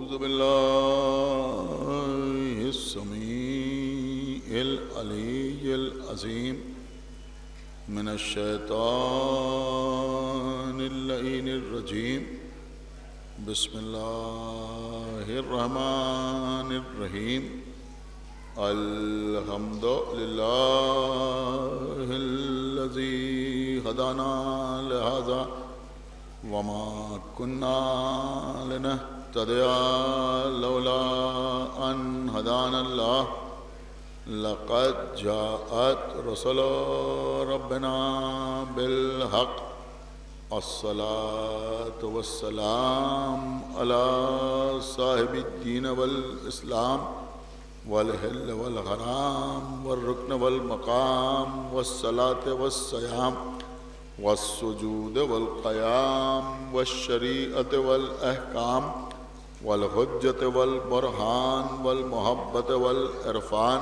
أعوذ بالله السميع العلي العظيم من الشيطان اللعين الرجيم بسم الله الرحمن الرحيم الحمد لله الذي هدانا لهذا وما كنا لنهتدي لولا أن هدانا الله لقد جاءت رسل ربنا بالحق الصلاة والسلام على صاحب الدين والإسلام والحل والحرام والركن والمقام والصلاة والصيام والسجود والقيام والشريعة والأحكام والحجة والبرهان والمحبة والعرفان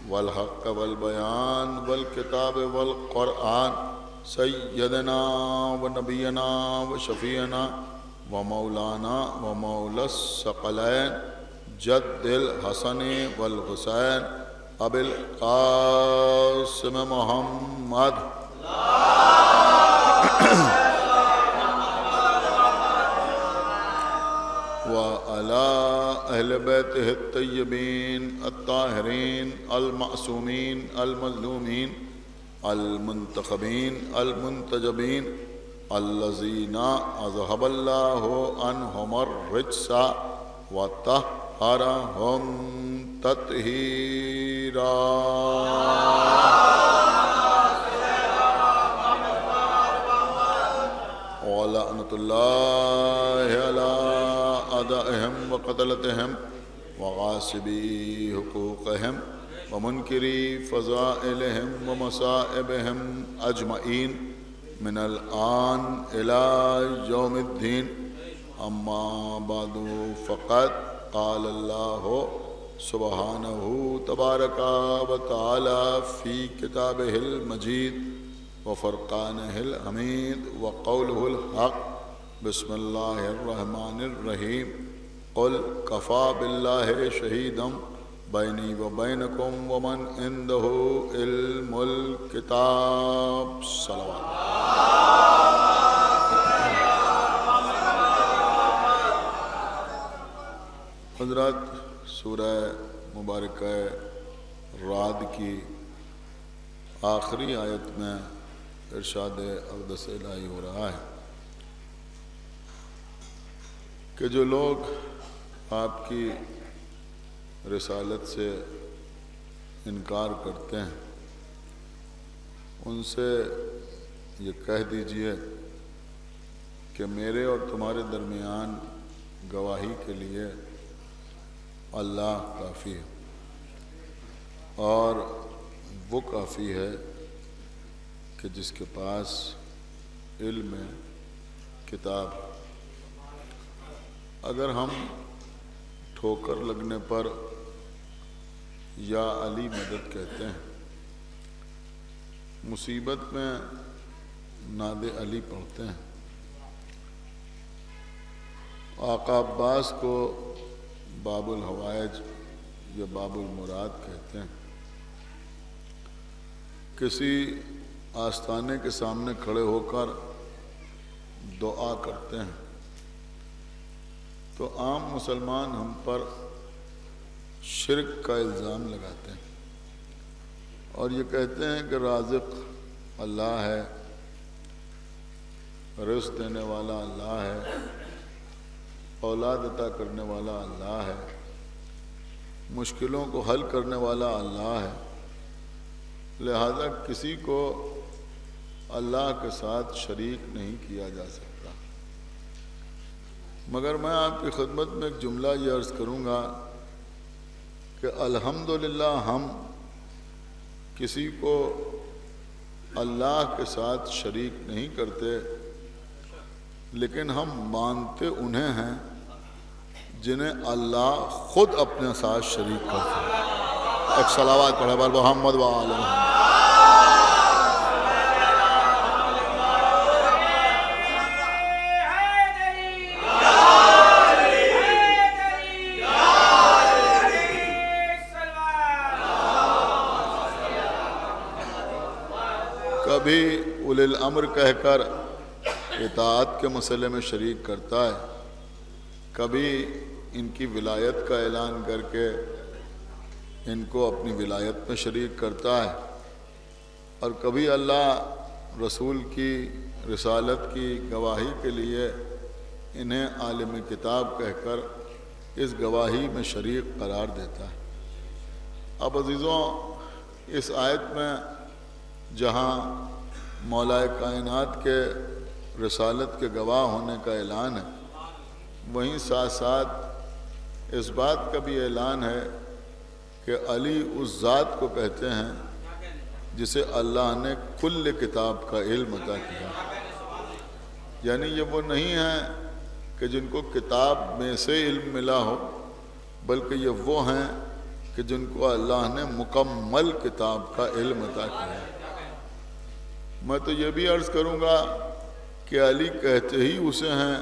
والحق والبيان والكتاب والقرآن سيدنا ونبينا وشفيعنا ومولانا ومولى الثقلين جد الحسن والحسين أبي القاسم محمد وعلى أهل بيته الطيبين الطاهرين المعصومين المظلومين المنتخبين المنتجبين الذين أذهب الله عنهم الرجس وطهرهم تطهيرا ولعنة الله على أعدائهم وقتلتهم وغاصبي حقوقهم ومنكري فضائلهم ومصائبهم أجمعين من الآن إلى يوم الدين أما بعد فقد قال الله سبحانه تبارك وتعالى في كتابه المجيد وفرقانه الحميد وقوله الحق بسم الله الرحمن الرحيم قل كفى بالله شهيدا بيني وبينكم ومن عنده علم الكتاب صلوات حضرات سورہ مبارکہ رعد کی آخری آیت میں ارشاد اقدس الہی ہو رہا ہے کہ جو لوگ آپ کی رسالت سے انکار کرتے ہیں ان سے یہ کہہ دیجئے کہ میرے اور تمہارے درمیان گواہی کے لیے اللہ کافی ہے اور وہ کافی ہے کہ جس کے پاس علم کتاب. اگر ہم ٹھوکر لگنے پر یا علی مدد کہتے ہیں، مصیبت میں ناد علی پڑھتے ہیں، آقا عباس کو باب الحوائج یا باب المراد کہتے ہیں، کسی آستانے کے سامنے کھڑے ہو کر دعا کرتے ہیں تو عام مسلمان ہم پر شرک کا الزام لگاتے ہیں اور یہ کہتے ہیں کہ رازق اللہ ہے، رزق دینے والا اللہ ہے، اولاد عطا کرنے والا اللہ ہے، مشکلوں کو حل کرنے والا اللہ ہے، لہذا کسی کو اللہ کے ساتھ شریک نہیں کیا جا سکتا. مگر میں آپ کی خدمت میں ایک جملہ یہ عرض کروں گا کہ الحمدللہ ہم کسی کو اللہ کے ساتھ شریک نہیں کرتے، لیکن ہم مانتے انہیں ہیں جنہیں اللہ خود اپنے ساتھ شریک کرتے ہیں. ایک صلوات پڑھے بر محمد و آل محمد. امر کہہ کر اطاعت کے مسئلے میں شریک کرتا ہے، کبھی ان کی ولایت کا اعلان کر کے ان کو اپنی ولایت میں شریک کرتا ہے، اور کبھی اللہ رسول کی رسالت کی گواہی کے لیے انہیں عالم کتاب کہہ کر اس گواہی میں شریک قرار دیتا ہے۔ اب عزیزوں، اس آیت میں جہاں مولا کائنات کے رسالت کے گواہ ہونے کا اعلان ہے، وہیں ساتھ ساتھ اس بات کا بھی اعلان ہے کہ علی اس ذات کو کہتے ہیں جسے اللہ نے کل کتاب کا علم عطا کیا، یعنی یہ وہ نہیں ہیں کہ جن کو کتاب میں سے علم ملا ہو، بلکہ یہ وہ ہیں کہ جن کو اللہ نے مکمل کتاب کا علم عطا کیا۔ میں تو یہ بھی عرض کروں گا کہ علی کہتے ہی اسے ہیں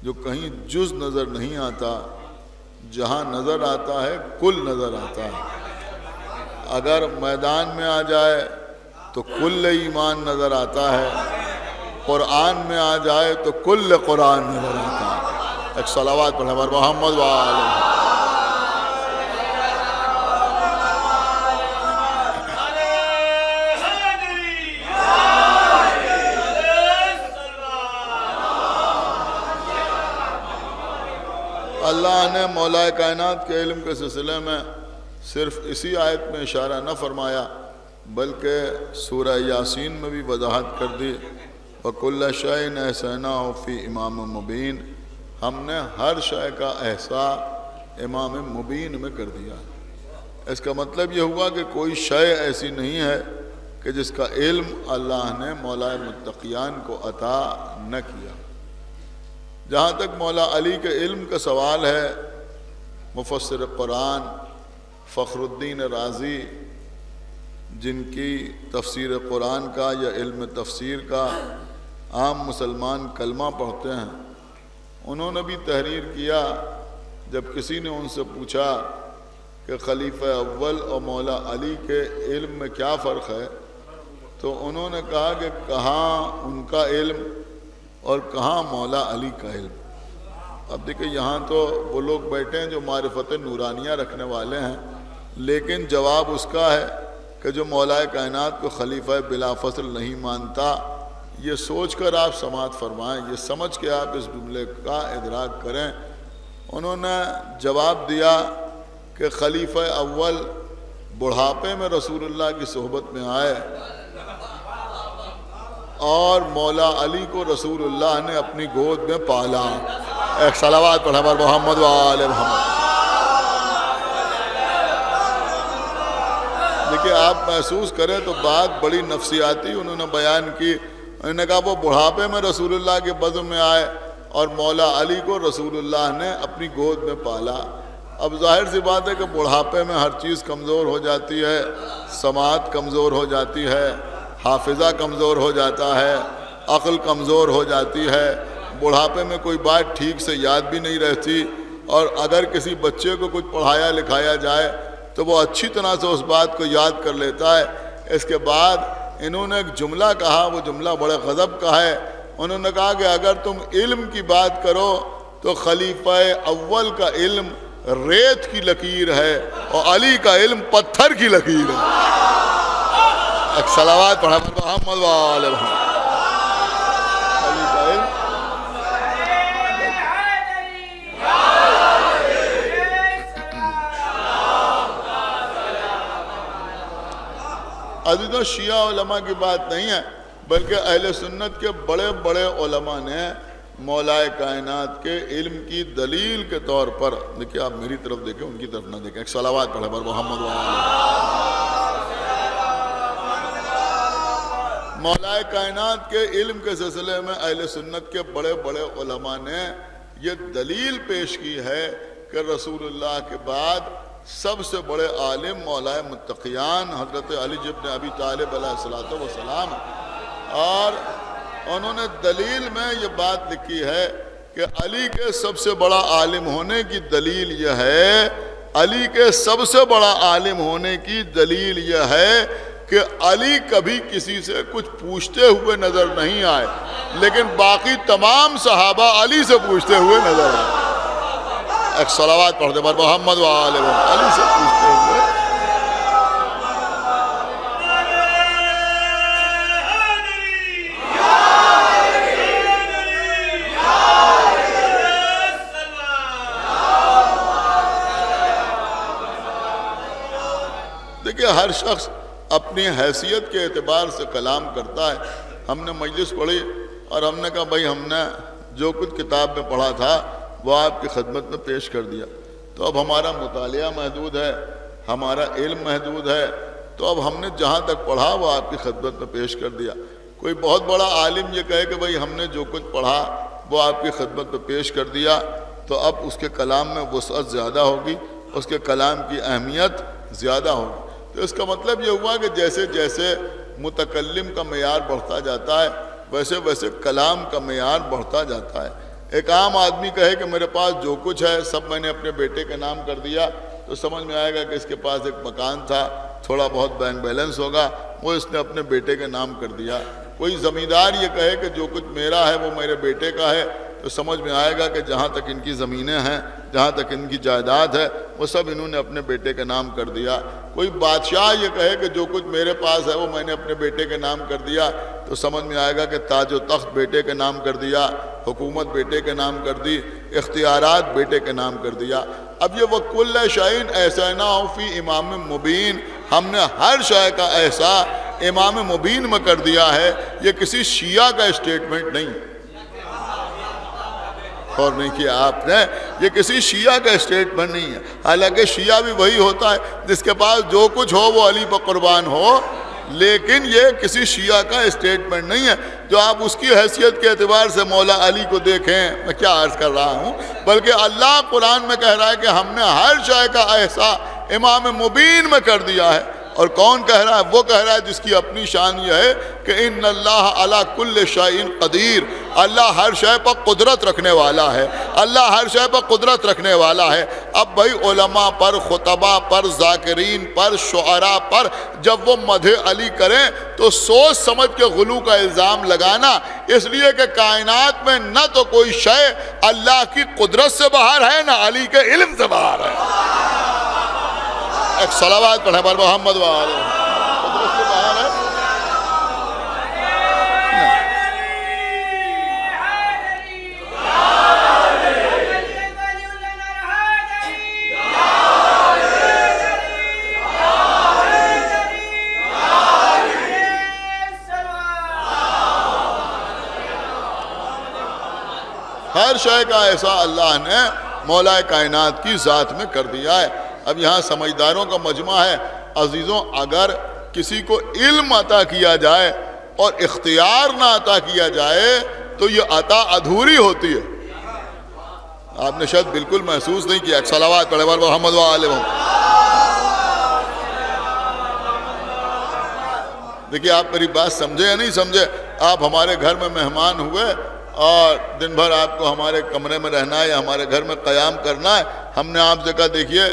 جو کہیں جز نظر نہیں آتا، جہاں نظر آتا ہے کل نظر آتا ہے۔ اگر میدان میں آ جائے تو کل ایمان نظر آتا ہے، قرآن میں آ جائے تو کل قرآن نظر آتا ہے۔ ایک صلوات پڑھیں بر محمد وآلہ۔ اللہ نے مولا کائنات کے علم کے سلسلے میں صرف اسی آیت میں اشارہ نہ فرمایا، بلکہ سورہ یاسین میں بھی وضاحت کر دی، وَكُلَّ شَيْءٍ أَحْصَيْنَاهُ فِي إِمَامٍ مُبِينٍ، ہم نے ہر شے کا احصاء امام مبین میں کر دیا۔ اس کا مطلب یہ ہوا کہ کوئی شے ایسی نہیں ہے کہ جس کا علم اللہ نے مولا متقیان کو عطا نہ کیا۔ جہاں تک مولا علی کے علم کا سوال ہے، مفسر قرآن فخر الدین رازی، جن کی تفسیر قرآن کا یا علم تفسیر کا عام مسلمان کلمہ پڑھتے ہیں، انہوں نے بھی تحریر کیا۔ جب کسی نے ان سے پوچھا کہ خلیفہ اول اور مولا علی کے علم میں کیا فرق ہے، تو انہوں نے کہا کہ کہاں ان کا علم اور کہاں مولا علی کا علم۔ اب دیکھیں، یہاں تو وہ لوگ بیٹھے ہیں جو معرفت نورانیہ رکھنے والے ہیں، لیکن جواب اس کا ہے کہ جو مولا کائنات کو خلیفہ بلا فصل نہیں مانتا، یہ سوچ کر آپ سماعت فرمائیں، یہ سمجھ کے آپ اس جملے کا ادراک کریں۔ انہوں نے جواب دیا کہ خلیفہ اول بڑھاپے میں رسول اللہ کی صحبت میں آئے، اور مولا علی کو رسول اللہ نے اپنی گود میں پالا۔ ایک صلوات پڑھیں بر محمد وآل محمد۔ دیکھیں، آپ محسوس کریں تو بات بڑی نفسیاتی انہوں نے بیان کی۔ انہوں نے کہا وہ بڑھاپے میں رسول اللہ کے بزم میں آئے اور مولا علی کو رسول اللہ نے اپنی گود میں پالا۔ اب ظاہر سی بات ہے کہ بڑھاپے میں ہر چیز کمزور ہو جاتی ہے، سماعت کمزور ہو جاتی ہے، حافظہ کمزور ہو جاتا ہے، عقل کمزور ہو جاتی ہے، بڑھاپے میں کوئی بات ٹھیک سے یاد بھی نہیں رہتی، اور اگر کسی بچے کو کچھ پڑھایا لکھایا جائے تو وہ اچھی طرح سے اس بات کو یاد کر لیتا ہے۔ اس کے بعد انہوں نے ایک جملہ کہا، وہ جملہ بڑے غضب کا ہے۔ انہوں نے کہا کہ اگر تم علم کی بات کرو تو خلیفہ اول کا علم ریت کی لکیر ہے اور علی کا علم پتھر کی لکیر ہے۔ ایک صلوات پڑھا محمد وآل محمد۔ علی کا علم عزیزوں، شیعہ علماء کی بات نہیں ہے، بلکہ اہل سنت کے بڑے بڑے علماء نے مولا کائنات کے علم کی دلیل کے طور پر، دیکھیں آپ میری طرف دیکھیں، ان کی طرف نہ دیکھیں، ایک صلوات پڑھیں پر محمد مولا کائنات کے علم کے سلسلے میں اہل سنت کے بڑے بڑے علماء نے یہ دلیل پیش کی ہے کہ رسول اللہ کے بعد سب سے بڑے عالم مولا متقیان حضرت علی ابن ابی طالب علیہ السلام، اور انہوں نے دلیل میں یہ بات لکھی ہے کہ علی کے سب سے بڑا عالم ہونے کی دلیل یہ ہے، علی کے سب سے بڑا عالم ہونے کی دلیل یہ ہے کہ علی کبھی کسی سے کچھ پوچھتے ہوئے نظر نہیں آئے، لیکن باقی تمام صحابہ علی سے پوچھتے ہوئے نظر آئے۔ ایک صلوات پڑھ دے بر محمد و آل محمد، علی سے پوچھتے ہوئے۔ دیکھیں ہر شخص اپنی حیثیت کے اعتبار سے کلام کرتا ہے۔ ہم نے مجلس پڑھی اور ہم نے کہا بھائی ہم نے جو کچھ کتاب میں پڑھا تھا وہ آپ کی خدمت میں پیش کر دیا، تو اب ہمارا مطالعہ محدود ہے، ہمارا علم محدود ہے، تو اب ہم نے جہاں تک پڑھا وہ آپ کی خدمت میں پیش کر دیا۔ کوئی بہت بڑا عالم یہ کہے کہ بھائی ہم نے جو کچھ پڑھا وہ آپ کی خدمت میں پیش کر دیا، تو اب اس کے کلام میں وسعت زیادہ ہوگی، اس کے کلام کی اہمیت زیادہ ہوگی۔ تو اس کا مطلب یہ ہوا کہ جیسے جیسے متکلم کا معیار بڑھتا جاتا ہے ویسے ویسے کلام کا معیار بڑھتا جاتا ہے۔ ایک عام آدمی کہے کہ میرے پاس جو کچھ ہے سب میں نے اپنے بیٹے کے نام کر دیا، تو سمجھ میں آئے گا کہ اس کے پاس ایک مکان تھا، تھوڑا بہت بینک بیلنس ہوگا، وہ اس نے اپنے بیٹے کے نام کر دیا۔ کوئی زمیندار یہ کہے کہ جو کچھ میرا ہے وہ میرے بیٹے کا ہے، تو سمجھ میں آئے گا کہ جہاں تک ان کی زمینیں ہیں، جہاں تک ان کی جائیداد ہے، وہ سب انہوں نے اپنے بیٹے کے نام کر دیا۔ کوئی بادشاہ یہ کہے کہ جو کچھ میرے پاس ہے وہ میں نے اپنے بیٹے کے نام کر دیا، تو سمجھ میں آئے گا کہ تاج و تخت بیٹے کے نام کر دیا، حکومت بیٹے کے نام کر دی، اختیارات بیٹے کے نام کر دیا۔ اب یہ وَكُلَّ شَيْءٍ أَحْصَيْنَاهُ فِي إِمَامٍ مُبِينٍ، ہم نے ہر شے کا احصاء امام مبین میں کر دیا ہے۔ یہ کسی شیعہ کا اسٹیٹمنٹ نہیں، اور نہیں کیا آپ نے، یہ کسی شیعہ کا اسٹیٹمنٹ نہیں ہے۔ حالانکہ شیعہ بھی وہی ہوتا ہے جس کے پاس جو کچھ ہو وہ علی پر قربان ہو، لیکن یہ کسی شیعہ کا اسٹیٹمنٹ نہیں ہے جو آپ اس کی حیثیت کے اعتبار سے مولا علی کو دیکھیں۔ میں کیا عرض کر رہا ہوں، بلکہ اللہ قرآن میں کہہ رہا ہے کہ ہم نے ہر شے کا احصاء امام مبین میں کر دیا ہے۔ اور کون کہہ رہا ہے؟ وہ کہہ رہا ہے جس کی اپنی شان یہ ہے کہ ان اللہ علی کل شیء قدیر، اللہ ہر شے پر قدرت رکھنے والا ہے، اللہ ہر شے پر قدرت رکھنے والا ہے۔ اب بھائی علماء پر، خطباء پر، ذاکرین پر، شعراء پر جب وہ مدح علی کریں تو سوچ سمجھ کے غلو کا الزام لگانا، اس لیے کہ کائنات میں نہ تو کوئی شے اللہ کی قدرت سے باہر ہے نہ علی کے علم سے باہر ہے۔ ایک صلوات پڑھیں بر محمد و آل محمد، قدرت سے باہر ہے۔ ہر شے کا ایسا اللہ نے مولا کائنات کی ذات میں کر دیا ہے۔ اب یہاں سمجھداروں کا مجمع ہے۔ عزیزوں، اگر کسی کو علم عطا کیا جائے اور اختیار نہ عطا کیا جائے تو یہ عطا ادھوری ہوتی ہے۔ آپ نے شاید بالکل محسوس نہیں کیا۔ ایک صلوات پڑھے بر محمد و آل محمد۔ دیکھیے آپ میری بات سمجھے یا نہیں سمجھے؟ آپ ہمارے گھر میں مہمان ہوئے اور دن بھر آپ کو ہمارے کمرے میں رہنا ہے یا ہمارے گھر میں قیام کرنا ہے۔ ہم نے آپ سے کہا دیکھیے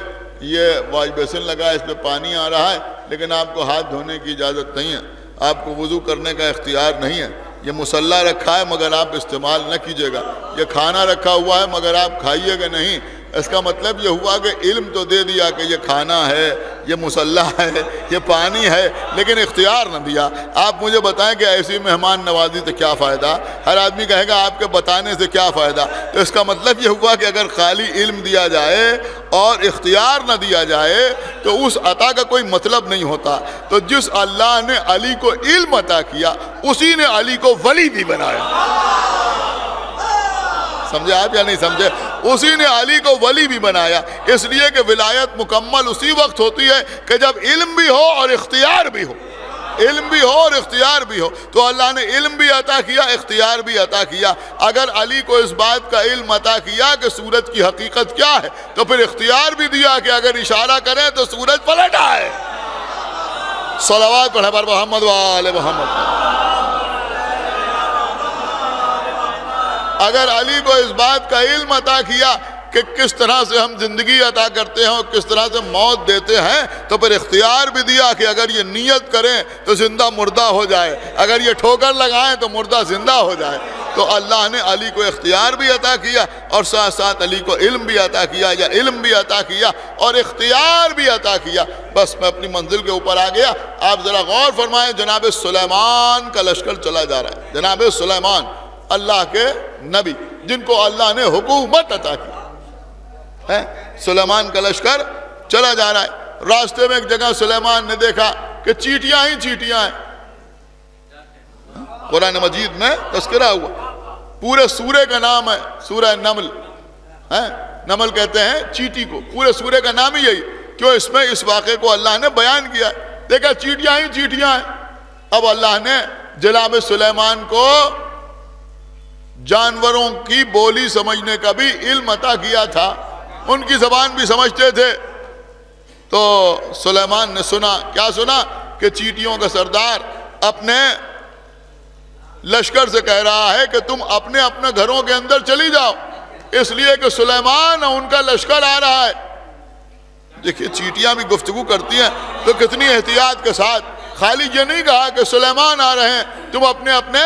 یہ واش بیسن لگا ہے، اس پہ پانی آ رہا ہے، لیکن آپ کو ہاتھ دھونے کی اجازت نہیں ہے، آپ کو وضو کرنے کا اختیار نہیں ہے۔ یہ مصلی رکھا ہے مگر آپ استعمال نہ کیجیے گا، یہ کھانا رکھا ہوا ہے مگر آپ کھائیے گا نہیں۔ اس کا مطلب یہ ہوا کہ علم تو دے دیا کہ یہ کھانا ہے، یہ مصلی ہے، یہ پانی ہے، لیکن اختیار نہ دیا۔ آپ مجھے بتائیں کہ ایسی مہمان نوازی سے کیا فائدہ؟ ہر آدمی کہے گا آپ کے بتانے سے کیا فائدہ؟ تو اس کا مطلب یہ ہوا کہ اگر خالی علم دیا جائے اور اختیار نہ دیا جائے تو اس عطا کا کوئی مطلب نہیں ہوتا۔ تو جس اللہ نے علی کو علم عطا کیا اسی نے علی کو ولی بھی بنایا۔ سمجھے آپ یا نہیں سمجھے؟ اسی نے علی کو ولی بھی بنایا، اس لیے کہ ولایت مکمل اسی وقت ہوتی ہے کہ جب علم بھی ہو اور اختیار بھی ہو۔ علم بھی ہو اور اختیار بھی ہو، تو اللہ نے علم بھی عطا کیا، اختیار بھی عطا کیا۔ اگر علی کو اس بات کا علم عطا کیا کہ سورج کی حقیقت کیا ہے تو پھر اختیار بھی دیا کہ اگر اشارہ کریں تو سورج پلٹ آئے۔ صلوات پڑھیں بر محمد و آل محمد۔ اگر علی کو اس بات کا علم عطا کیا کہ کس طرح سے ہم زندگی عطا کرتے ہیں اور کس طرح سے موت دیتے ہیں، تو پھر اختیار بھی دیا کہ اگر یہ نیت کریں تو زندہ مردہ ہو جائے، اگر یہ ٹھوکر لگائیں تو مردہ زندہ ہو جائے۔ تو اللہ نے علی کو اختیار بھی عطا کیا اور ساتھ ساتھ علی کو علم بھی عطا کیا، یا علم بھی عطا کیا اور اختیار بھی عطا کیا۔ بس میں اپنی منزل کے اوپر آ گیا۔ آپ ذرا غور فرمائیں، جناب سلیمان کا لشکر چلا جا رہا ہے۔ جناب سلیمان اللہ کے نبی جن کو اللہ نے حکومت عطا کی ہے، سلیمان کا لشکر چلا جا رہا ہے۔ راستے میں ایک جگہ سلیمان نے دیکھا کہ چیٹیاں ہی چیٹیاں ہیں۔ قرآن مجید میں تذکرہ ہوا، پورے سورے کا نام ہے سورہ نمل ہے، نمل کہتے ہیں چیٹی کو، پورے سورے کا نام ہی یہی، کیوں اس میں اس واقعے کو اللہ نے بیان کیا ہے۔ دیکھا چیٹیاں ہی چیٹیاں ہیں۔ اب اللہ نے جناب سلیمان کو جانوروں کی بولی سمجھنے کا بھی علم عطا کیا تھا، ان کی زبان بھی سمجھتے تھے۔ تو سلیمان نے سنا، کیا سنا؟ کہ چیٹیوں کا سردار اپنے لشکر سے کہہ رہا ہے کہ تم اپنے اپنے گھروں کے اندر چلی جاؤ، اس لیے کہ سلیمان ان کا لشکر آ رہا ہے۔ دیکھیے چیٹیاں بھی گفتگو کرتی ہیں تو کتنی احتیاط کے ساتھ، خالی یہ نہیں کہا کہ سلیمان آ رہے ہیں تم اپنے اپنے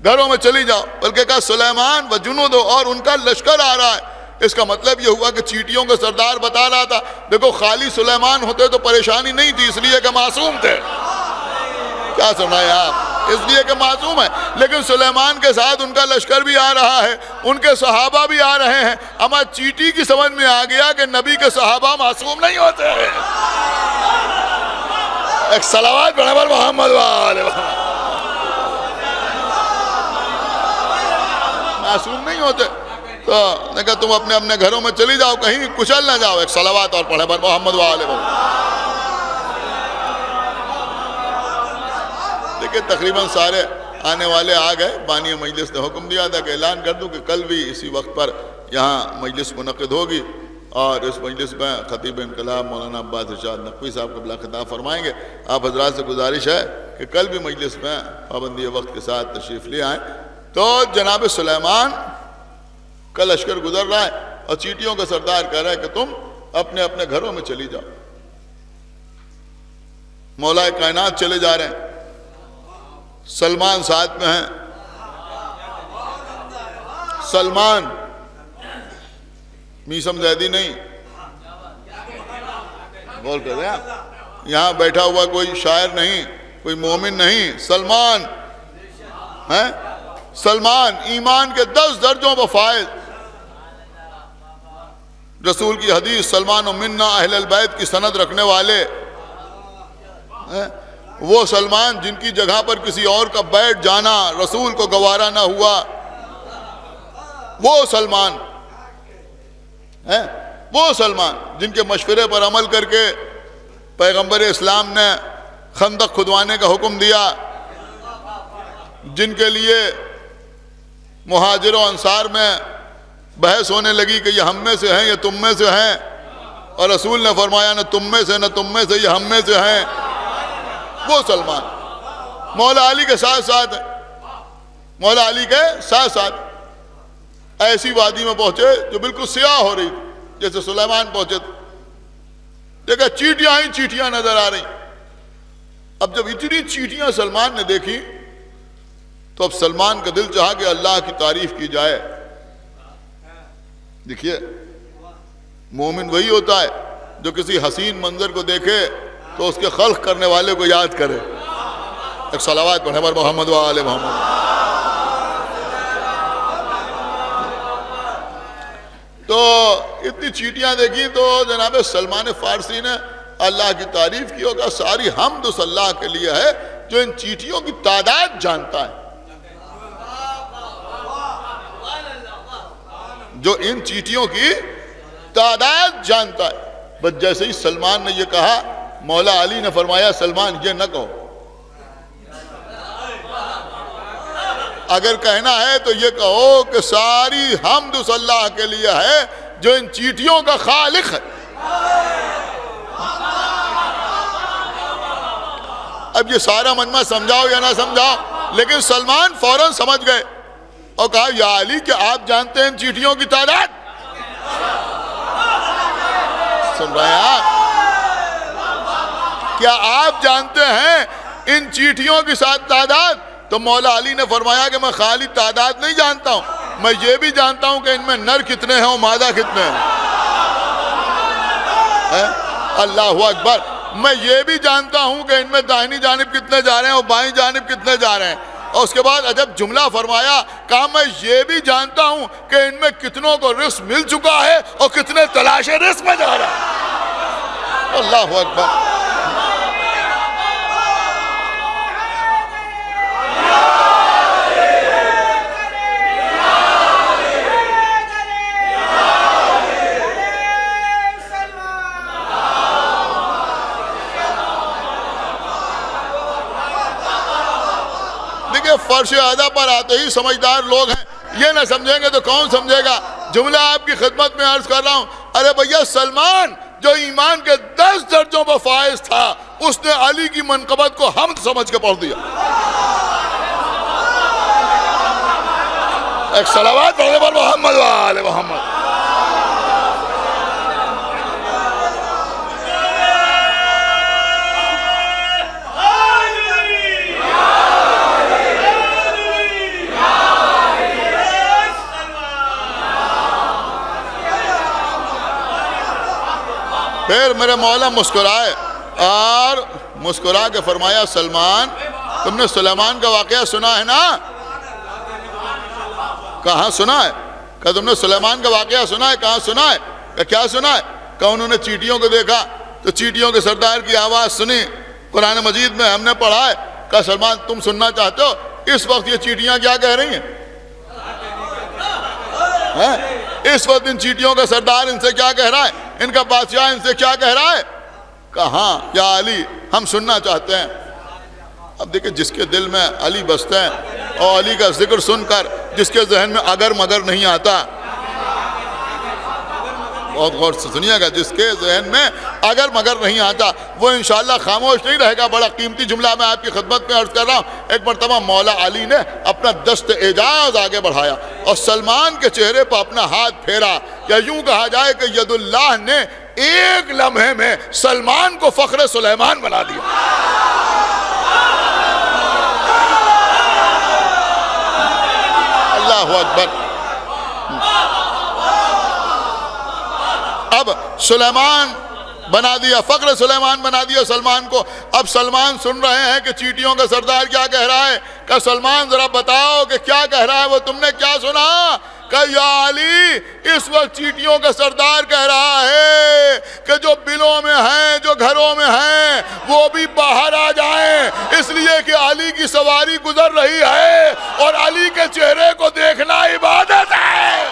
گھروں میں چلی جاؤ، بلکہ کہا سلیمان و جنود، اور ان کا لشکر آ رہا ہے۔ اس کا مطلب یہ ہوا کہ چیٹیوں کا سردار بتا رہا تھا دیکھو خالی سلیمان ہوتے تو پریشانی نہیں تھی، اس لیے کہ معصوم تھے۔ کیا سنایا آپ؟ اس لیے کہ معصوم ہے، لیکن سلیمان کے ساتھ ان کا لشکر بھی آ رہا ہے، ان کے صحابہ بھی آ رہے ہیں۔ اما چیٹی کی سمجھ میں آ گیا کہ نبی کے صحابہ معصوم نہیں ہوتے ہیں۔ ایک صلوات پڑھیں پر محمد وآلہ محمد۔ معصوم نہیں ہوتے، تو نے کہا تم اپنے اپنے گھروں میں چلی جاؤ، کہیں کچل نہ جاؤ۔ ایک صلوات اور پڑھیں پر محمد وآلہ محمد۔ دیکھیں تقریباً سارے آنے والے آ گئے۔ بانی مجلس نے حکم دیا تھا کہ اعلان کر دوں کہ کل بھی اسی وقت پر یہاں مجلس منعقد ہوگی، اور اس مجلس میں خطیب انقلاب مولانا عباس ارشاد نقوی صاحب قبلہ خطاب فرمائیں گے۔ آپ حضرات سے گزارش ہے کہ کل بھی مجلس میں پابندی وقت کے ساتھ تشریف لے آئیں۔ تو جناب سلیمان کا لشکر گزر رہا ہے اور چیٹیوں کا سردار کہہ رہا ہے کہ تم اپنے اپنے گھروں میں چلی جاؤ۔ مولا کائنات چلے جا رہے ہیں، سلمان ساتھ میں ہیں۔ سلمان میسم زیدی نہیں، غور کر رہے ہیں، یہاں بیٹھا ہوا کوئی شاعر نہیں، کوئی مومن نہیں، سلمان ہیں۔ سلمان ایمان کے 10 درجوں پر فائز۔ رسول کی حدیث سلمان و منا اہل البیت کی سند رکھنے والے وہ سلمان جن کی جگہ پر کسی اور کا بیٹھ جانا رسول کو گوارا نہ ہوا، وہ سلمان ہے، وہ سلمان جن کے مشورے پر عمل کر کے پیغمبر اسلام نے خندق کھدوانے کا حکم دیا، جن کے لیے مہاجر و انصار میں بحث ہونے لگی کہ یہ ہم میں سے ہیں یا تم میں سے ہیں، اور رسول نے فرمایا نہ تم میں سے نہ تم میں سے، یہ ہم میں سے ہیں۔ وہ سلمان مولا علی کے ساتھ ساتھ، مولا علی کے ساتھ ساتھ ایسی وادی میں پہنچے جو بالکل سیاہ ہو رہی تھی، جیسے سلیمان پہنچے تھے۔ دیکھا چیٹیاں ہی چیٹیاں نظر آ رہی۔ اب جب اتنی چیٹیاں سلمان نے دیکھی تو اب سلمان کا دل چاہا کہ اللہ کی تعریف کی جائے۔ دیکھیے مومن وہی ہوتا ہے جو کسی حسین منظر کو دیکھے تو اس کے خلق کرنے والے کو یاد کرے۔ ایک صلوات پڑھیں پر محمد و آل محمد۔ تو اتنی چیٹیاں دیکھی تو جناب سلمان فارسی نے اللہ کی تعریف کی ہوگا، ساری حمد اس اللہ کے لیے ہے جو ان چیٹیوں کی تعداد جانتا ہے، جو ان چیٹیوں کی تعداد جانتا ہے۔ بس جیسے ہی سلمان نے یہ کہا، مولا علی نے فرمایا سلمان یہ نہ کہو، اگر کہنا ہے تو یہ کہو کہ ساری حمد اس اللہ کے لیے ہے جو ان چیٹیوں کا خالق ہے۔ اب یہ سارا مجمع سمجھاؤ یا نہ سمجھاؤ، لیکن سلمان فوراً سمجھ گئے اور کہا یا علی کہ آپ جانتے ہیں ان چیٹیوں کی تعداد؟ سن رہے ہیں آپ؟ کیا آپ جانتے ہیں ان چیٹیوں کی ساتھ تعداد؟ تو مولا علی نے فرمایا کہ میں خالی تعداد نہیں جانتا ہوں، میں یہ بھی جانتا ہوں کہ ان میں نر کتنے ہیں اور مادہ کتنے ہیں۔ اللہ اکبر۔ میں یہ بھی جانتا ہوں کہ ان میں دائنی جانب کتنے جا رہے ہیں اور بائیں جانب کتنے جا رہے ہیں۔ اور اس کے بعد عجب جملہ فرمایا، کہا میں یہ بھی جانتا ہوں کہ ان میں کتنوں کو رزق مل چکا ہے اور کتنے تلاش رزق میں جا رہے ہیں۔ اللہ اکبر۔ فرش اعلیٰ پر آتے ہی سمجھدار لوگ ہیں، یہ نہ سمجھیں گے تو کون سمجھے گا؟ جملہ آپ کی خدمت میں عرض کر رہا ہوں، ارے بھیا سلمان جو ایمان کے 10 درجوں پر فائز تھا، اس نے علی کی منقبت کو حمد سمجھ کے پڑھ دیا۔ ایک صلوات پڑھنے پر محمد و آل محمد۔ پھر میرے مولا مسکرائے اور مسکرا کے فرمایا، سلمان تم نے سلیمان کا واقعہ سنا ہے نا؟ کہاں سنا ہے؟ کہ تم نے سلیمان کا واقعہ سنا ہے؟ کہاں سنا ہے؟ کہ کیا سنا ہے؟ کہ انہوں نے چیٹیوں کو دیکھا تو چیٹیوں کے سردار کی آواز سنی، قرآن مجید میں ہم نے پڑھا ہے۔ کہ سلمان تم سننا چاہتے ہو اس وقت یہ چیٹیاں کیا کہہ رہی ہیں؟ اس وقت ان چیٹیوں کا سردار ان سے کیا کہہ رہا ہے؟ ان کا بادشاہ ان سے کیا کہہ رہا ہے؟ کہاں یا علی ہم سننا چاہتے ہیں۔ اب دیکھیں جس کے دل میں علی بستے ہیں اور علی کا ذکر سن کر جس کے ذہن میں اگر مگر نہیں آتا، بہت غور سے سنیے گا، جس کے ذہن میں اگر مگر نہیں آتا وہ انشاءاللہ خاموش نہیں رہے گا۔ بڑا قیمتی جملہ میں آپ کی خدمت میں عرض کر رہا ہوں۔ ایک مرتبہ مولا علی نے اپنا دست اعجاز آگے بڑھایا اور سلمان کے چہرے پر اپنا ہاتھ پھیرا، یا یوں کہا جائے کہ ید اللہ نے ایک لمحے میں سلمان کو فخر سلیمان بنا دیا۔ اللہ اکبر۔ اب سلیمان بنا دیا، فخر سلیمان بنا دیا سلمان کو۔ اب سلمان سن رہے ہیں کہ چیٹیوں کا سردار کیا کہہ رہا ہے۔ کہ سلمان ذرا بتاؤ کہ کیا کہہ رہا ہے وہ، تم نے کیا سنا؟ کہ یا علی اس وقت چیٹیوں کا سردار کہہ رہا ہے کہ جو بلوں میں ہیں، جو گھروں میں ہیں، وہ بھی باہر آ جائیں، اس لیے کہ علی کی سواری گزر رہی ہے اور علی کے چہرے کو دیکھنا عبادت ہے۔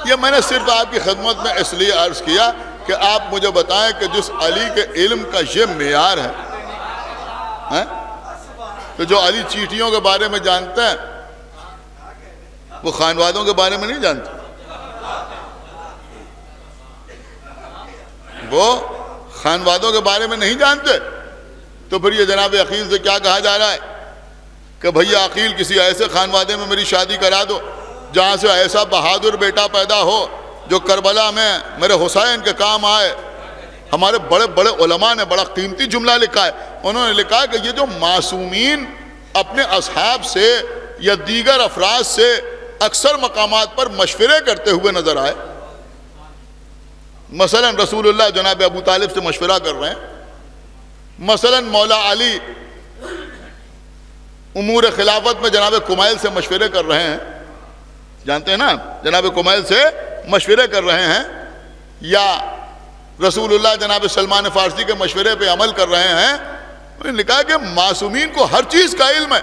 یہ میں نے صرف آپ کی خدمت میں اس لیے عرض کیا کہ آپ مجھے بتائیں کہ جس علی کے علم کا یہ معیار ہے کہ جو علی چیٹیوں کے بارے میں جانتے ہیں وہ خانوادوں کے بارے میں نہیں جانتے، وہ خانوادوں کے بارے میں نہیں جانتے، تو پھر یہ جناب عقیل سے کیا کہا جا رہا ہے کہ بھئی عقیل کسی ایسے خانوادے میں میری شادی کرا دو جہاں سے ایسا بہادر بیٹا پیدا ہو جو کربلا میں میرے حسین کے کام آئے۔ ہمارے بڑے بڑے علماء نے بڑا قیمتی جملہ لکھا ہے، انہوں نے لکھا کہ یہ جو معصومین اپنے اصحاب سے یا دیگر افراد سے اکثر مقامات پر مشورے کرتے ہوئے نظر آئے، مثلا رسول اللہ جناب ابو طالب سے مشورہ کر رہے ہیں، مثلا مولا علی امور خلافت میں جناب کمیل سے مشورے کر رہے ہیں، جانتے ہیں نا جناب کمیل سے مشورے کر رہے ہیں، یا رسول اللہ جناب سلمان فارسی کے مشورے پہ عمل کر رہے ہیں۔ انہوں نے لکھا کہ معصومین کو ہر چیز کا علم ہے،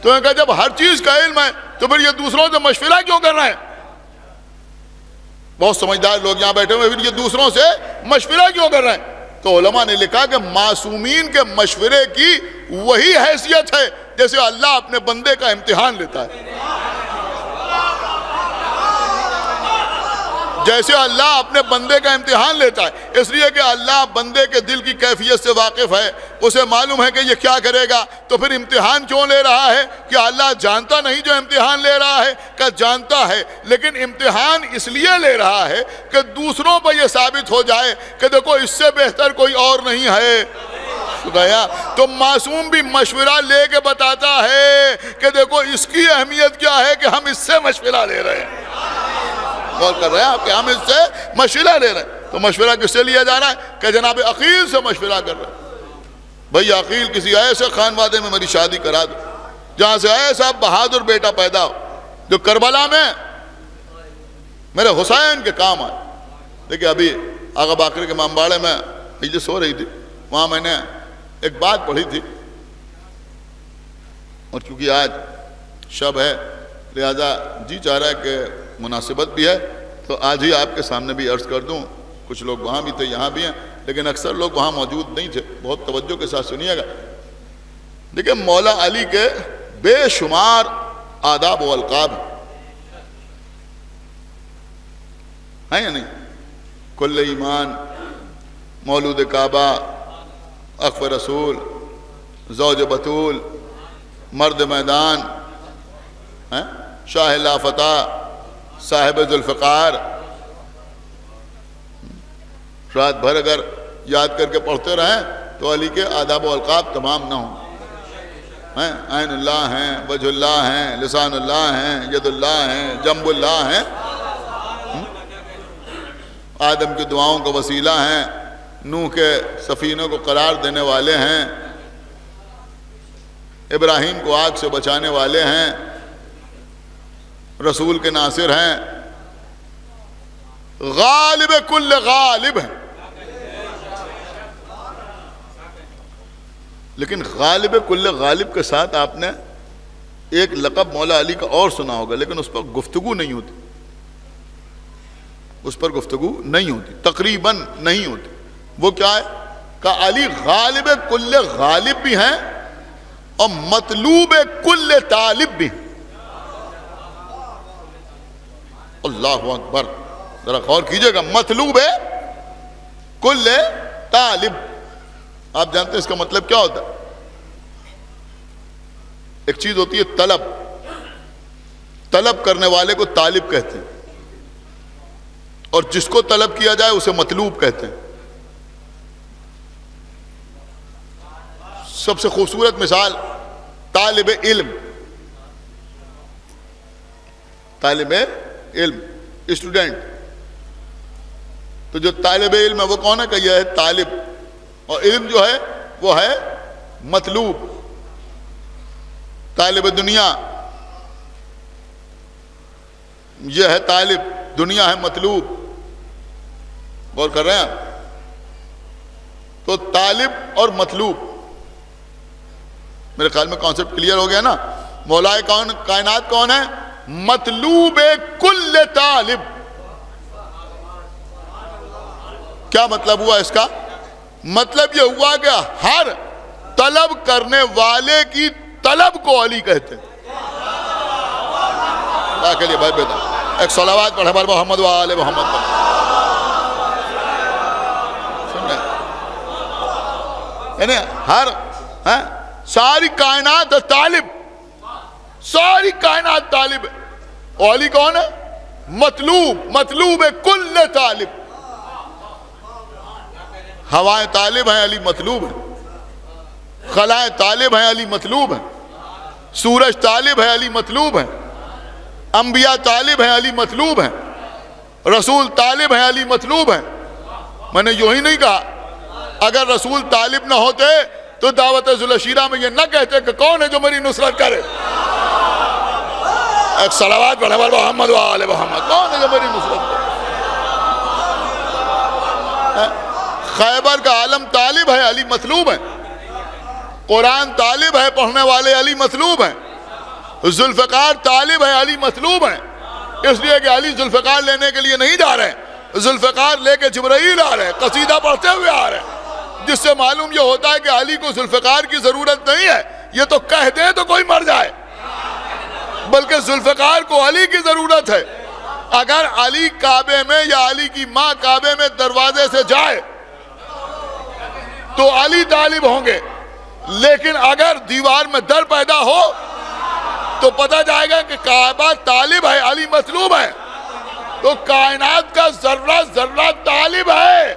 تو انہوں نے کہا جب ہر چیز کا علم ہے تو پھر یہ دوسروں سے مشورہ کیوں کر رہے ہیں؟ بہت سمجھدار لوگ یہاں بیٹھے ہوئے، پھر یہ دوسروں سے مشورہ کیوں کر رہے ہیں؟ تو علماء نے لکھا کہ معصومین کے مشورے کی وہی حیثیت ہے جیسے اللہ اپنے بندے کا امتحان لیتا ہے. جیسے اللہ اپنے بندے کا امتحان لیتا ہے، اس لیے کہ اللہ بندے کے دل کی کیفیت سے واقف ہے، اسے معلوم ہے کہ یہ کیا کرے گا، تو پھر امتحان کیوں لے رہا ہے؟ کہ اللہ جانتا نہیں جو امتحان لے رہا ہے؟ کہ جانتا ہے، لیکن امتحان اس لیے لے رہا ہے کہ دوسروں پر یہ ثابت ہو جائے کہ دیکھو اس سے بہتر کوئی اور نہیں ہے. گیا تو معصوم بھی مشورہ لے کے بتاتا ہے کہ دیکھو اس کی اہمیت کیا ہے کہ ہم اس سے مشورہ لے رہے ہیں. غور کر رہے ہیں آپ کہ ہم اس سے مشورہ لے رہے ہیں. تو مشورہ کس سے لیا جا رہا ہے؟ کہ جناب عقیل سے مشورہ کر رہے ہیں. بھئی عقیل کسی ایسے خانوادے میں میری شادی کرا دو جہاں سے ایسا بہادر بیٹا پیدا ہو جو کربلا میں میرے حسین کے کام آئے. دیکھیں ابھی آغا باقر کے امباڑے میں مجلس ہو رہی تھی، وہاں میں نے ایک بات پڑھی تھی، اور چونکہ آج شب ہے لہذا جی چاہ رہا ہے کہ مناسبت بھی ہے تو آج ہی آپ کے سامنے بھی عرض کر دوں. کچھ لوگ وہاں بھی تھے، یہاں بھی ہیں، لیکن اکثر لوگ وہاں موجود نہیں تھے. بہت توجہ کے ساتھ سنیے گا. دیکھیں مولا علی کے بے شمار آداب و القاب ہیں یا نہیں؟ کل ایمان، مولود کعبہ، اخف رسول، زوج بطول، مرد میدان، شاہ لا فتح، صاحب ذوالفقار. رات بھر اگر یاد کر کے پڑھتے رہیں تو علی کے آداب و القاب تمام نہ ہوں. عین اللہ ہیں، وجہ اللہ ہیں، لسان اللہ ہیں، ید اللہ ہیں، جنب اللہ ہیں، آدم کی دعاؤں کا وسیلہ ہیں، نوح کے سفینوں کو قرار دینے والے ہیں، ابراہیم کو آگ سے بچانے والے ہیں، رسول کے ناصر ہیں، غالب کل غالب ہیں. لیکن غالب کل غالب کے ساتھ آپ نے ایک لقب مولا علی کا اور سنا ہوگا، لیکن اس پر گفتگو نہیں ہوتی، اس پر گفتگو نہیں ہوتی، تقریباً نہیں ہوتی. وہ کیا ہے؟ کہ علی غالب کل غالب بھی ہیں اور مطلوب کل طالب بھی ہیں. اللہ اکبر، ذرا غور کیجئے گا. مطلوب ہے کل طالب، آپ جانتے ہیں اس کا مطلب کیا ہوتا ہے؟ ایک چیز ہوتی ہے طلب، طلب کرنے والے کو طالب کہتے ہیں، اور جس کو طلب کیا جائے اسے مطلوب کہتے ہیں. سب سے خوبصورت مثال طالب علم، طالب علم، اسٹوڈنٹ. تو جو طالب علم ہے وہ کون ہے؟ کہ یہ ہے طالب، اور علم جو ہے وہ ہے مطلوب. طالب دنیا یہ ہے طالب، دنیا ہے مطلوب. غور کر رہے ہیں آپ؟ تو طالب اور مطلوب، میرے خیال میں کانسیپٹ کلیئر ہو گیا نا. مولا کائنات کون ہے؟ مطلوب کل طالب. کیا مطلب ہوا اس کا؟ مطلب یہ ہوا کہ ہر طلب کرنے والے کی طلب کو علی کہتے ہیں. اللہ کے لیے بھائی بیٹا ایک صلوات پڑھے بر محمد و آل محمد. سن رہے یعنی ہر ساری کائنات طالب، ساری کائنات طالب ہے. اور علی کون ہے؟ مطلوب، مطلوب کل طالب. ہوائیں طالب ہیں، علی مطلوب ہے. خلائیں طالب ہیں، علی مطلوب ہیں. سورج طالب ہے، علی مطلوب ہیں. انبیاء طالب ہیں، علی مطلوب ہیں. رسول طالب ہیں، علی مطلوب ہیں. میں نے یوں ہی نہیں کہا. اگر رسول طالب نہ ہوتے تو دعوت ذوالشیرہ میں یہ نہ کہتے کہ کون ہے جو میری نصرت کرے. ایک صلوات پڑھے بر محمد و آل محمد. کون ہے جو میری نصرت کرے؟ خیبر کا عالم طالب ہے، علی مطلوب ہے. قرآن طالب ہے، پڑھنے والے علی مطلوب ہیں. ذوالفقار طالب ہے، علی مطلوب ہیں. اس لیے کہ علی ذوالفقار لینے کے لیے نہیں جا رہے ہیں، ذوالفقار لے کے جبرائیل آ رہے ہیں، قصیدہ پڑھتے ہوئے آ رہے ہیں. جس سے معلوم یہ ہوتا ہے کہ علی کو ذوالفقار کی ضرورت نہیں ہے، یہ تو کہہ دیں تو کوئی مر جائے، بلکہ ذوالفقار کو علی کی ضرورت ہے۔ اگر علی کعبے میں یا علی کی ماں کعبے میں دروازے سے جائے تو علی طالب ہوں گے، لیکن اگر دیوار میں در پیدا ہو تو پتہ جائے گا کہ کعبہ طالب ہے، علی مطلوب ہے، تو کائنات کا ذرہ ذرہ طالب ہے۔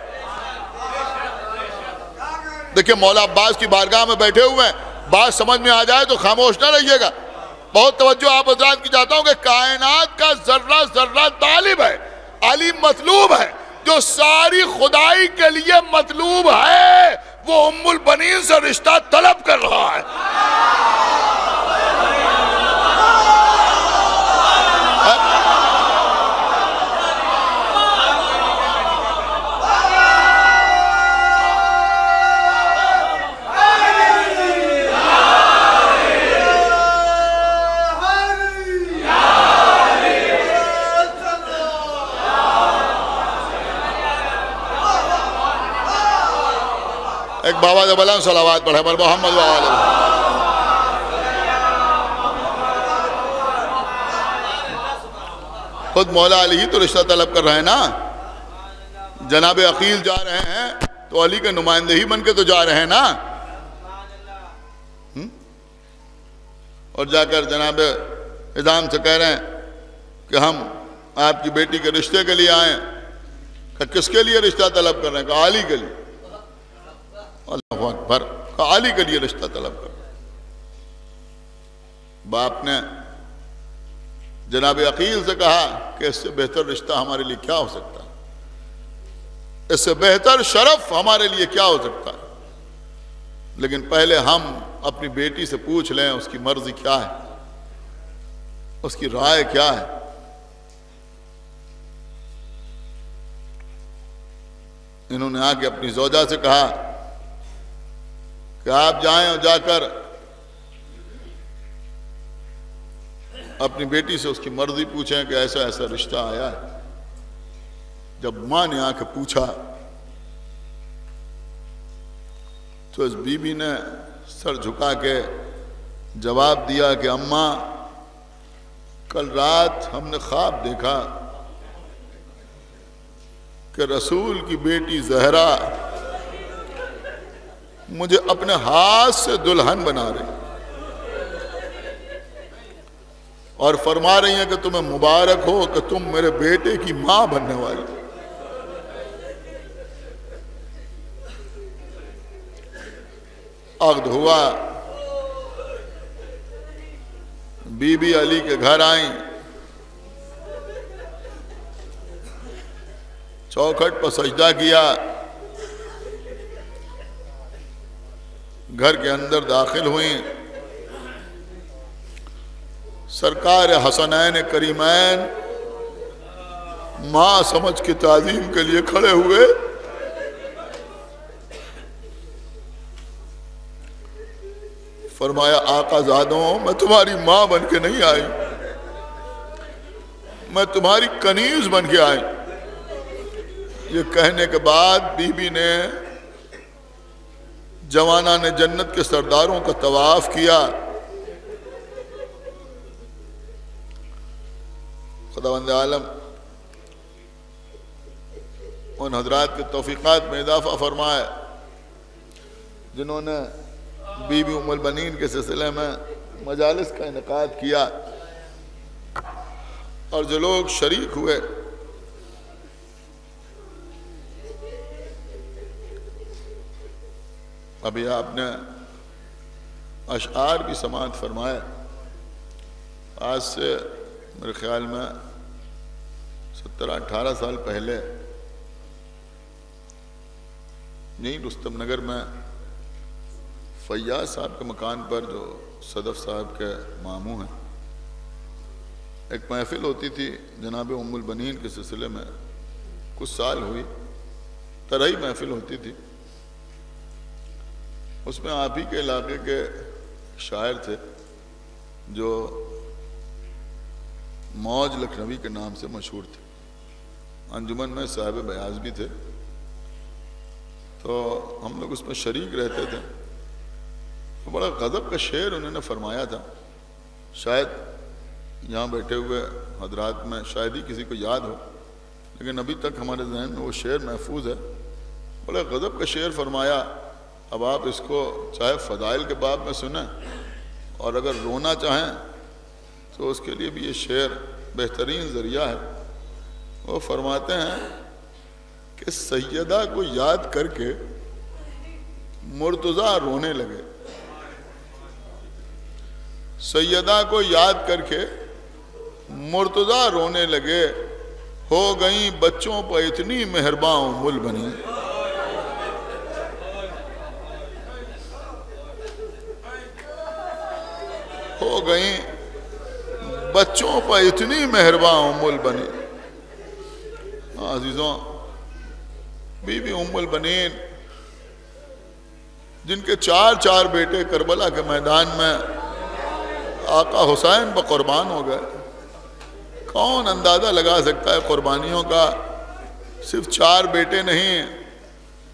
دیکھیں مولا عباس کی بارگاہ میں بیٹھے ہوئے ہیں، بات سمجھ میں آ جائے تو خاموش نہ رہیے گا، بہت توجہ آپ حضرات کی چاہتا ہوں کہ کائنات کا ذرہ ذرہ طالب ہے، علی مطلوب ہے، جو ساری خدائی کے لیے مطلوب ہے وہ ام البنین سے رشتہ طلب کر رہا ہے۔ ایک بابا سے بلند صلوات پڑھے پر محمد وآلہ۔ خود مولا علی ہی تو رشتہ طلب کر رہے ہیں نا، جناب عقیل جا رہے ہیں تو علی کے نمائندے ہی بن کے تو جا رہے ہیں نا، اور جا کر جناب اعظام سے کہہ رہے ہیں کہ ہم آپ کی بیٹی کے رشتے کے لیے آئے ہیں۔ کہ کس کے لیے رشتہ طلب کر رہے ہیں؟ کہ علی کے لیے۔ اللہ اکبر، علی کے لیے رشتہ طلب کر۔ باپ نے جناب عقیل سے کہا کہ اس سے بہتر رشتہ ہمارے لیے کیا ہو سکتا ہے، اس سے بہتر شرف ہمارے لیے کیا ہو سکتا ہے، لیکن پہلے ہم اپنی بیٹی سے پوچھ لیں اس کی مرضی کیا ہے، اس کی رائے کیا ہے۔ انہوں نے آ کے اپنی زوجہ سے کہا کہ آپ جائیں اور جا کر اپنی بیٹی سے اس کی مرضی پوچھیں کہ ایسا ایسا رشتہ آیا ہے۔ جب ماں نے آ کے پوچھا تو اس بی بی نے سر جھکا کے جواب دیا کہ اماں، کل رات ہم نے خواب دیکھا کہ رسول کی بیٹی زہرا مجھے اپنے ہاتھ سے دلہن بنا رہی اور فرما رہی ہیں کہ تمہیں مبارک ہو کہ تم میرے بیٹے کی ماں بننے والی۔ عقد ہوا، بی بی علی کے گھر آئیں، چوکھٹ پر سجدہ کیا، گھر کے اندر داخل ہوئیں، سرکار حسنین کریمین ماں سمجھ کے تعظیم کے لیے کھڑے ہوئے، فرمایا آقا زادوں، میں تمہاری ماں بن کے نہیں آئی، میں تمہاری کنیز بن کے آئی۔ یہ کہنے کے بعد بی بی نے جوانہ نے جنت کے سرداروں کا طواف کیا۔ خداوند عالم ان حضرات کے توفیقات میں اضافہ فرمائے جنہوں نے بی بی ام البنین کے سلسلے میں مجالس کا انعقاد کیا، اور جو لوگ شریک ہوئے۔ ابھی آپ نے اشعار بھی سماعت فرمائے، آج سے میرے خیال میں 17-18 سال پہلے یہیں رستم نگر میں فیاض صاحب کے مکان پر، جو صدف صاحب کے ماموں ہیں، ایک محفل ہوتی تھی جناب ام البنین کے سلسلے میں، کچھ سال ہوئی، ترہی محفل ہوتی تھی۔ اس میں آپ ہی کے علاقے کے شاعر تھے جو موج لکھنوی کے نام سے مشہور تھے، انجمن میں صاحب بیاض بھی تھے۔ تو ہم لوگ اس میں شریک رہتے تھے. تو بڑا غضب کا شعر انہوں نے فرمایا تھا. شاید یہاں بیٹھے ہوئے حضرات میں شاید ہی کسی کو یاد ہو، لیکن ابھی تک ہمارے ذہن میں وہ شعر محفوظ ہے. بڑا غضب کا شعر فرمایا. اب آپ اس کو چاہے فضائل کے باب میں سنیں اور اگر رونا چاہیں تو اس کے لیے بھی یہ شعر بہترین ذریعہ ہے. وہ فرماتے ہیں کہ سیدہ کو یاد کر کے مرتضیٰ رونے لگے. سیدہ کو یاد کر کے مرتضیٰ رونے لگے. ہو گئیں بچوں پر اتنی مہرباں مل بنی. ہو گئیں بچوں پر اتنی مہرباں مل بنی. عزیزوں، بی بی ام البنین جن کے 4 بیٹے کربلا کے میدان میں آقا حسین پر قربان ہو گئے. کون اندازہ لگا سکتا ہے قربانیوں کا؟ صرف 4 بیٹے نہیں،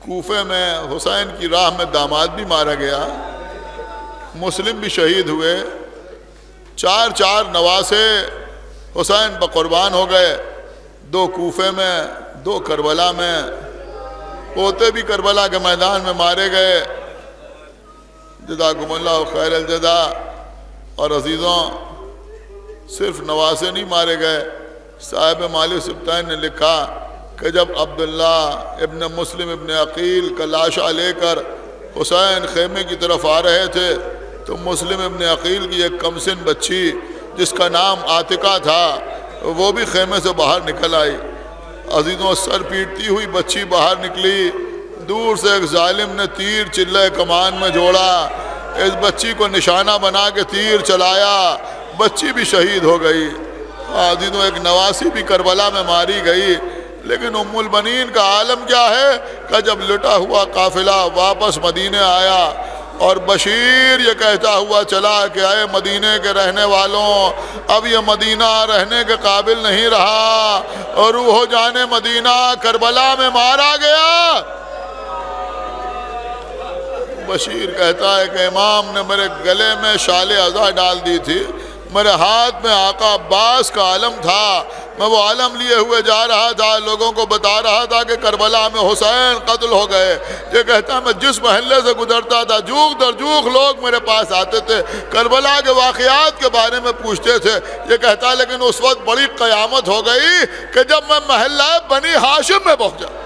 کوفے میں حسین کی راہ میں داماد بھی مارا گیا، مسلم بھی شہید ہوئے. 4 نواسے حسین پر قربان ہو گئے. 2 کوفے میں، 2 کربلا میں. پوتے بھی کربلا کے میدان میں مارے گئے. جزاکم اللہ خیر الجزا. اور عزیزوں، صرف نواسے نہیں مارے گئے. صاحب مالی سبطین نے لکھا کہ جب عبداللہ ابن مسلم ابن عقیل کا لاشا لے کر حسین خیمے کی طرف آ رہے تھے تو مسلم ابن عقیل کی ایک کمسن بچی جس کا نام عاتقہ تھا وہ بھی خیمے سے باہر نکل آئی. عزیزوں، سر پیٹتی ہوئی بچی باہر نکلی. دور سے ایک ظالم نے تیر چلے کمان میں جوڑا. اس بچی کو نشانہ بنا کے تیر چلایا. بچی بھی شہید ہو گئی. عزیزوں، ایک نواسی بھی کربلا میں ماری گئی. لیکن ام البنین کا عالم کیا ہے کہ جب لٹا ہوا قافلہ واپس مدینے آیا اور بشیر یہ کہتا ہوا چلا کہ اے مدینے کے رہنے والوں، اب یہ مدینہ رہنے کے قابل نہیں رہا اور روح جانے مدینہ کربلا میں مارا گیا. بشیر کہتا ہے کہ امام نے میرے گلے میں شال عزا ڈال دی تھی، میرے ہاتھ میں آقا عباس کا علم تھا، میں وہ علم لیے ہوئے جا رہا تھا، لوگوں کو بتا رہا تھا کہ کربلا میں حسین قتل ہو گئے. یہ کہتا ہے میں جس محلے سے گزرتا تھا جوخ در جوخ لوگ میرے پاس آتے تھے، کربلا کے واقعات کے بارے میں پوچھتے تھے. یہ کہتا ہے لیکن اس وقت بڑی قیامت ہو گئی کہ جب میں محلہ بنی ہاشم میں پہنچا.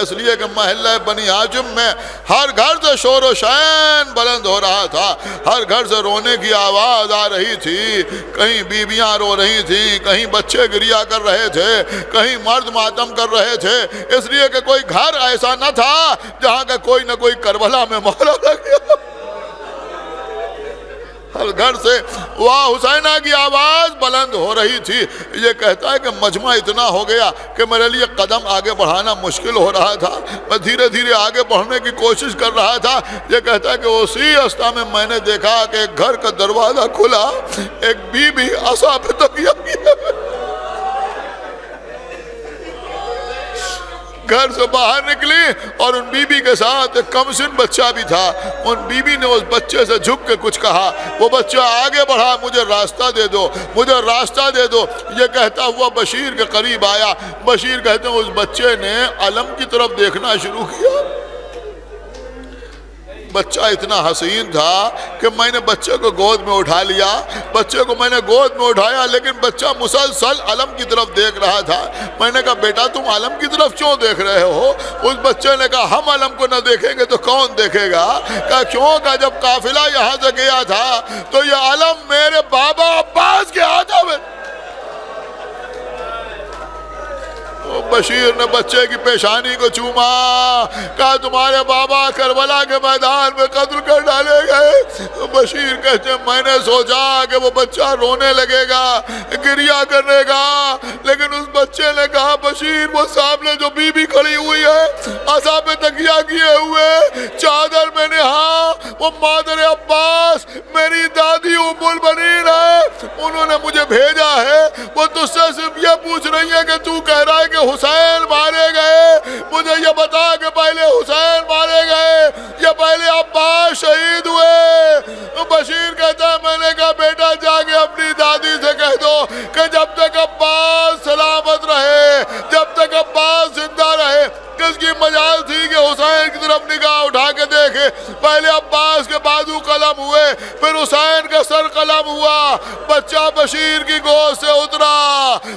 اس لیے کہ محلہ بنی ہاشم میں ہر گھر سے شور و شین بلند ہو رہا تھا، ہر گھر سے رونے کی آواز آ رہی تھی. کہیں بیویاں رو رہی تھیں، کہیں بچے گریا کر رہے تھے، کہیں مرد ماتم کر رہے تھے. اس لیے کہ کوئی گھر ایسا نہ تھا جہاں کا کوئی نہ کوئی کربلا میں مارا نہ گیا. ہر گھر سے واہ حسینہ کی آواز بلند ہو رہی تھی. یہ کہتا ہے کہ مجمع اتنا ہو گیا کہ میرے لیے قدم آگے بڑھانا مشکل ہو رہا تھا. میں دھیرے دھیرے آگے بڑھنے کی کوشش کر رہا تھا. یہ کہتا ہے کہ اسی راستے میں نے دیکھا کہ ایک گھر کا دروازہ کھلا، ایک بی بی عصا پہ تکیہ کیے گھر سے باہر نکلی اور ان بی بی کے ساتھ ایک کمسن بچہ بھی تھا. ان بی بی نے اس بچے سے جھک کے کچھ کہا. وہ بچہ آگے بڑھا، مجھے راستہ دے دو، مجھے راستہ دے دو. یہ کہتا ہوا بشیر کے قریب آیا. بشیر کہتے ہیں اس بچے نے علم کی طرف دیکھنا شروع کیا. بچہ اتنا حسین تھا کہ میں نے بچے کو گود میں اٹھا لیا. بچے کو میں نے گود میں اٹھایا لیکن بچہ مسلسل علم کی طرف دیکھ رہا تھا. میں نے کہا بیٹا تم علم کی طرف کیوں دیکھ رہے ہو؟ اس بچے نے کہا ہم علم کو نہ دیکھیں گے تو کون دیکھے گا؟ کہا کیوں؟ کہ جب قافلہ یہاں سے گیا تھا تو یہ علم میرے بابا عباس کے ہاتھوں میں. بشیر نے بچے کی پیشانی کو چوما، کہا تمہارے بابا کربلا کے میدان میں قتل کر ڈالے گئے. بشیر کہتے ہیں میں نے سوچا کہ وہ بچہ رونے لگے گا، گریا کرنے گا، لیکن اس بچے نے کہا بشیر وہ سامنے جو بی بی کھڑی ہوئی ہے عصا پہ تکیہ کیے ہوئے چادر میں نے، ہاں وہ مادر عباس میری دادی ام البنین ہے، انہوں نے نے مجھے بھیجا ہے وہ تجھ سے صرف یہ پوچھ رہی ہے کہ تو کہہ رہا ہے کہ حسین مارے گئے، مجھے یہ بتا کہ پہلے حسین مارے گئے یا پہلے عباس شہید ہوئے؟ بشیر کہتا ہے میں نے کہا بیٹا جا کے اپنی دادی سے کہہ دو کہ جب تک عباس سلامت رہے، جب تک عباس زندہ رہے، کس کی مجال تھی کہ حسین کی طرف نگاہ اٹھا کے دیکھے؟ پہلے عباس کے بازو قلم ہوئے، پھر حسین کا سر قلم ہوا، بچہ بشیر کی گود سے اترا،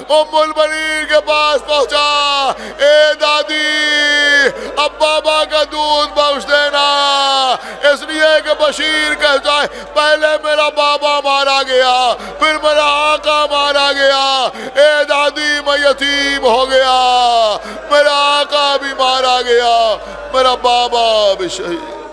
ام المنین کے پاس پہنچا، اے دادی اب بابا کا دودھ بخش دینا، اس لیے کہ بشیر کہتا ہے پہلے میرا بابا مارا گیا، پھر میرا آقا مارا گیا، اے دادی میں یتیم ہو گیا، میرا آقا بھی مارا گیا، میرا بابا بھی شہید۔